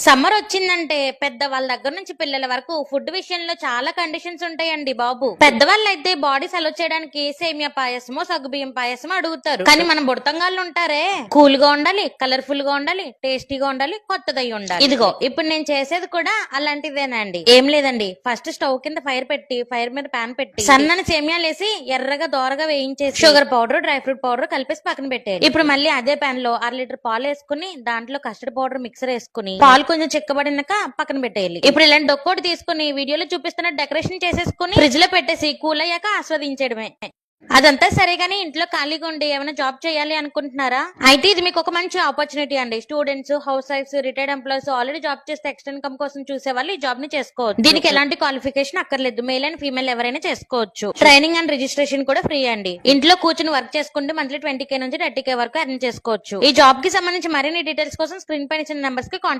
Summer వచ్చిందంటే పెద్ద వాళ్ళ దగ్గర నుంచి పిల్లల వరకు ఫుడ్ విషయంలో చాలా కండిషన్స్ ఉంటాయండి బాబు. పెద్దవాళ్ళు అయితే బాడీ సెలవు చేయడానికి సేమియా పాయసమో సగ్గుబియ్యం పాయసమో అడుగుతారు. కానీ మన బుడతంగాళ్ళు ఉంటారే, కూల్ గా ఉండాలి, కలర్ఫుల్ గా ఉండాలి, టేస్టీగా ఉండాలి, కొత్తదై ఉండాలి. ఇదిగో ఇప్పుడు నేను చేసేది కూడా అలాంటిదేనండి. ఏం లేదండి, ఫస్ట్ స్టవ్ కింద ఫైర్ పెట్టి ఫైర్ మీద పాన్ పెట్టి సన్నని సేమియాలేసి ఎర్రగా దోరగా వేయించేసి sugar powder dry fruit powder కలిపేసి పక్కన పెట్టేది. ఇప్పుడు మళ్ళీ అదే పాన్ లో 1/2 లీటర్ పాలు వేసుకుని దాంట్లో కస్టర్డ్ పౌడర్ మిక్సర్ వేసుకుని పాలు కొంచెం చిక్కబడినాక పక్కన పెట్టేయాలి. ఇప్పుడు ఇలాంటి డొక్కోటి తీసుకుని వీడియోలో చూపిస్తున్న డెకరేషన్ చేసేసుకుని ఫ్రిడ్జ్ లో పెట్టేసి కూల్ అయ్యాక ఆస్వాదించడమే. అదంతా సరే గానీ ఇంట్లో ఖాళీగా ఉండి ఏమైనా జాబ్ చేయాలి అనుకుంటున్నారా? అయితే ఇది మీకు ఒక మంచి ఆపర్చునిటీ అండి. స్టూడెంట్స్, హౌస్ వైఫ్స్, రిటైర్డ్ ఎంప్లాయీస్, ఆల్రెడీ జాబ్ చేస్తే ఎక్స్ట్రా ఇన్కమ్ కోసం చూసే వాళ్ళు ఈ జాబ్ ని చేసుకోవచ్చు. దీనికి ఎలాంటి క్వాలిఫికేషన్ అక్కర్లేదు. మేల్ అండ్ ఫీమేల్ ఎవరైనా చేసుకోవచ్చు. ట్రైనింగ్ అండ్ రిజిస్ట్రేషన్ కూడా ఫ్రీ అండి. ఇంట్లో కూర్చుని వర్క్ చేసుకుంటే మంత్లీ 20K నుంచి 30K వరకు ఎర్న్ చేసుకోవచ్చు. ఈ జాబ్ కి సంబంధించి మరిన్ని డీటెయిల్స్ కోసం స్క్రీన్ పైన ఇచ్చిన నెంబర్స్ కి కాంటాక్ట్